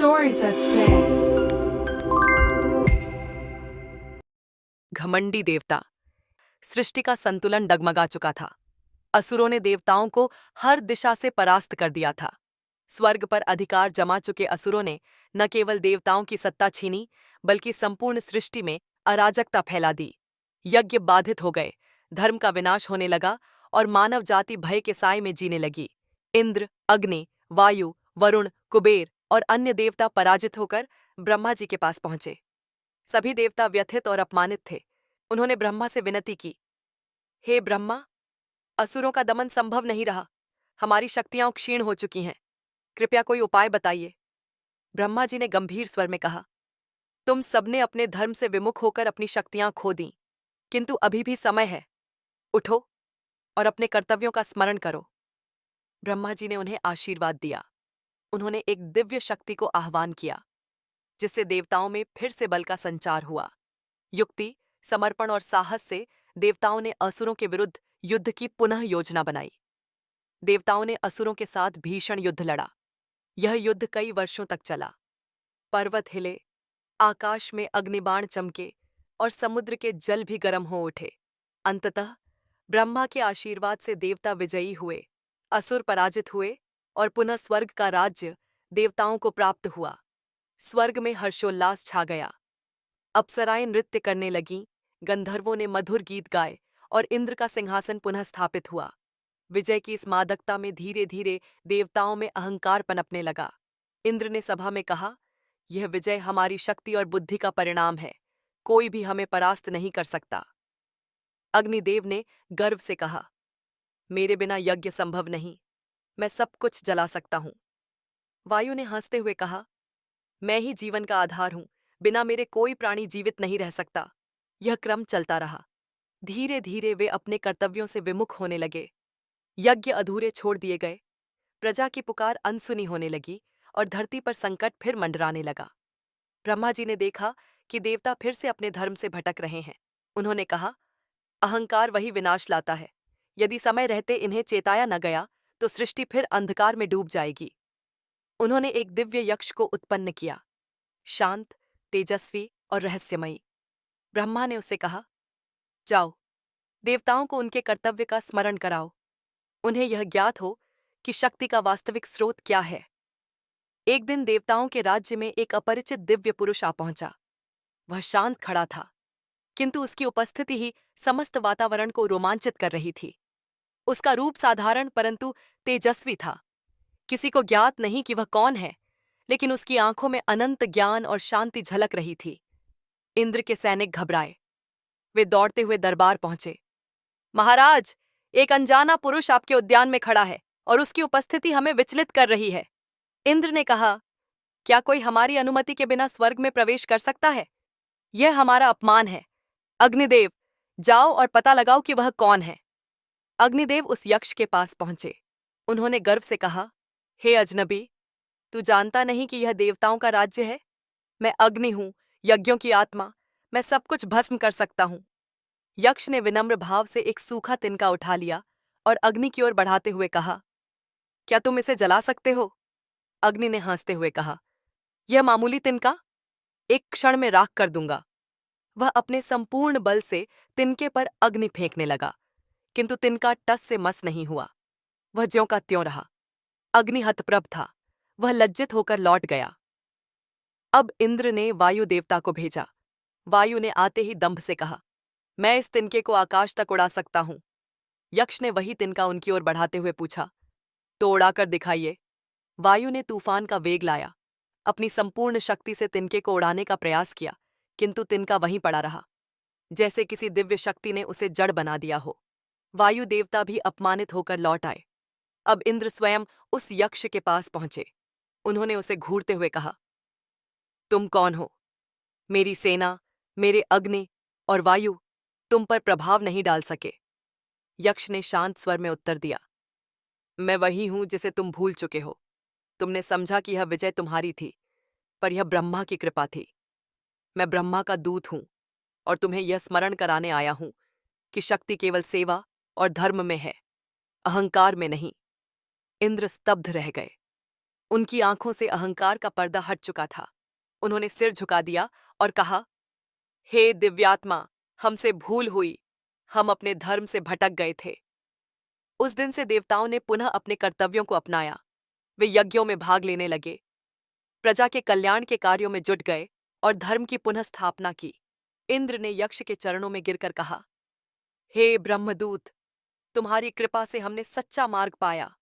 Stories that stay. घमंडी देवता। सृष्टि का संतुलन डगमगा चुका था। असुरों ने देवताओं को हर दिशा से परास्त कर दिया था। स्वर्ग पर अधिकार जमा चुके असुरों ने न केवल देवताओं की सत्ता छीनी, बल्कि संपूर्ण सृष्टि में अराजकता फैला दी। यज्ञ बाधित हो गए, धर्म का विनाश होने लगा और मानव जाति भय के साए में जीने लगी। इंद्र, अग्नि, वायु, वरुण, कुबेर और अन्य देवता पराजित होकर ब्रह्मा जी के पास पहुंचे। सभी देवता व्यथित और अपमानित थे। उन्होंने ब्रह्मा से विनती की, हे ब्रह्मा, असुरों का दमन संभव नहीं रहा। हमारी शक्तियां क्षीण हो चुकी हैं। कृपया कोई उपाय बताइए। ब्रह्मा जी ने गंभीर स्वर में कहा, तुम सबने अपने धर्म से विमुख होकर अपनी शक्तियां खो दी, किंतु अभी भी समय है। उठो और अपने कर्तव्यों का स्मरण करो। ब्रह्मा जी ने उन्हें आशीर्वाद दिया। उन्होंने एक दिव्य शक्ति को आह्वान किया, जिससे देवताओं में फिर से बल का संचार हुआ। युक्ति, समर्पण और साहस से देवताओं ने असुरों के विरुद्ध युद्ध की पुनः योजना बनाई। देवताओं ने असुरों के साथ भीषण युद्ध लड़ा। यह युद्ध कई वर्षों तक चला। पर्वत हिले, आकाश में अग्निबाण चमके और समुद्र के जल भी गर्म हो उठे। अंततः ब्रह्मा के आशीर्वाद से देवता विजयी हुए, असुर पराजित हुए और पुनः स्वर्ग का राज्य देवताओं को प्राप्त हुआ। स्वर्ग में हर्षोल्लास छा गया। अप्सराएं नृत्य करने लगीं, गंधर्वों ने मधुर गीत गाए और इंद्र का सिंहासन पुनः स्थापित हुआ। विजय की इस मादकता में धीरे धीरे देवताओं में अहंकार पनपने लगा। इंद्र ने सभा में कहा, यह विजय हमारी शक्ति और बुद्धि का परिणाम है। कोई भी हमें परास्त नहीं कर सकता। अग्निदेव ने गर्व से कहा, मेरे बिना यज्ञ संभव नहीं। मैं सब कुछ जला सकता हूं। वायु ने हंसते हुए कहा, मैं ही जीवन का आधार हूं। बिना मेरे कोई प्राणी जीवित नहीं रह सकता। यह क्रम चलता रहा। धीरे धीरे वे अपने कर्तव्यों से विमुख होने लगे। यज्ञ अधूरे छोड़ दिए गए। प्रजा की पुकार अनसुनी होने लगी और धरती पर संकट फिर मंडराने लगा। ब्रह्मा जी ने देखा कि देवता फिर से अपने धर्म से भटक रहे हैं। उन्होंने कहा, अहंकार वही विनाश लाता है। यदि समय रहते इन्हें चेताया न गया तो सृष्टि फिर अंधकार में डूब जाएगी। उन्होंने एक दिव्य यक्ष को उत्पन्न किया, शांत, तेजस्वी और रहस्यमयी। ब्रह्मा ने उससे कहा, जाओ, देवताओं को उनके कर्तव्य का स्मरण कराओ। उन्हें यह ज्ञात हो कि शक्ति का वास्तविक स्रोत क्या है। एक दिन देवताओं के राज्य में एक अपरिचित दिव्य पुरुष आ पहुंचा। वह शांत खड़ा था, किंतु उसकी उपस्थिति ही समस्त वातावरण को रोमांचित कर रही थी। उसका रूप साधारण परंतु तेजस्वी था। किसी को ज्ञात नहीं कि वह कौन है, लेकिन उसकी आंखों में अनंत ज्ञान और शांति झलक रही थी। इंद्र के सैनिक घबराए। वे दौड़ते हुए दरबार पहुंचे। महाराज, एक अनजाना पुरुष आपके उद्यान में खड़ा है और उसकी उपस्थिति हमें विचलित कर रही है। इंद्र ने कहा, क्या कोई हमारी अनुमति के बिना स्वर्ग में प्रवेश कर सकता है? यह हमारा अपमान है। अग्निदेव, जाओ और पता लगाओ कि वह कौन है। अग्निदेव उस यक्ष के पास पहुंचे। उन्होंने गर्व से कहा, हे अजनबी, तू जानता नहीं कि यह देवताओं का राज्य है? मैं अग्नि हूं, यज्ञों की आत्मा। मैं सब कुछ भस्म कर सकता हूं। यक्ष ने विनम्र भाव से एक सूखा तिनका उठा लिया और अग्नि की ओर बढ़ाते हुए कहा, क्या तुम इसे जला सकते हो? अग्नि ने हंसते हुए कहा, यह मामूली तिनका? एक क्षण में राख कर दूंगा। वह अपने संपूर्ण बल से तिनके पर अग्नि फेंकने लगा, किंतु तिनका टस से मस नहीं हुआ। वह ज्यों का त्यों रहा। अग्नि हतप्रभ था। वह लज्जित होकर लौट गया। अब इंद्र ने वायु देवता को भेजा। वायु ने आते ही दंभ से कहा, मैं इस तिनके को आकाश तक उड़ा सकता हूं। यक्ष ने वही तिनका उनकी ओर बढ़ाते हुए पूछा, तो उड़ाकर दिखाइए। वायु ने तूफान का वेग लाया। अपनी संपूर्ण शक्ति से तिनके को उड़ाने का प्रयास किया, किंतु तिनका वहीं पड़ा रहा, जैसे किसी दिव्य शक्ति ने उसे जड़ बना दिया हो। वायु देवता भी अपमानित होकर लौट आए। अब इंद्र स्वयं उस यक्ष के पास पहुंचे। उन्होंने उसे घूरते हुए कहा, तुम कौन हो? मेरी सेना, मेरे अग्नि और वायु तुम पर प्रभाव नहीं डाल सके। यक्ष ने शांत स्वर में उत्तर दिया, मैं वही हूं जिसे तुम भूल चुके हो। तुमने समझा कि यह विजय तुम्हारी थी, पर यह ब्रह्मा की कृपा थी। मैं ब्रह्मा का दूत हूं और तुम्हें यह स्मरण कराने आया हूं कि शक्ति केवल सेवा और धर्म में है, अहंकार में नहीं। इंद्र स्तब्ध रह गए। उनकी आंखों से अहंकार का पर्दा हट चुका था। उन्होंने सिर झुका दिया और कहा, हे दिव्यात्मा, हमसे भूल हुई, हम अपने धर्म से भटक गए थे। उस दिन से देवताओं ने पुनः अपने कर्तव्यों को अपनाया। वे यज्ञों में भाग लेने लगे, प्रजा के कल्याण के कार्यों में जुट गए और धर्म की पुनः स्थापना की। इंद्र ने यक्ष के चरणों में गिरकर कहा, हे ब्रह्मदूत, तुम्हारी कृपा से हमने सच्चा मार्ग पाया।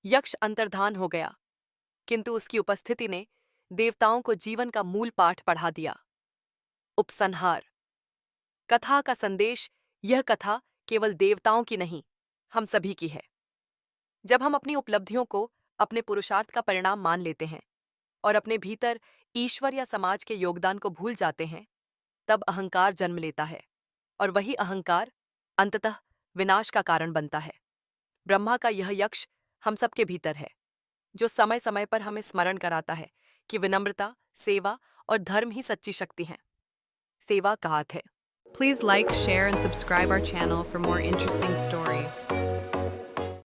यक्ष अंतर्धान हो गया, किंतु उसकी उपस्थिति ने देवताओं को जीवन का मूल पाठ पढ़ा दिया। उपसंहार। कथा का संदेश। यह कथा केवल देवताओं की नहीं, हम सभी की है। जब हम अपनी उपलब्धियों को अपने पुरुषार्थ का परिणाम मान लेते हैं और अपने भीतर ईश्वर या समाज के योगदान को भूल जाते हैं, तब अहंकार जन्म लेता है और वही अहंकार अंततः विनाश का कारण बनता है। ब्रह्मा का यह यक्ष हम सबके भीतर है, जो समय समय पर हमें स्मरण कराता है कि विनम्रता, सेवा और धर्म ही सच्ची शक्ति हैं। सेवा का अर्थ है। Please like, share, and subscribe our channel for more interesting stories.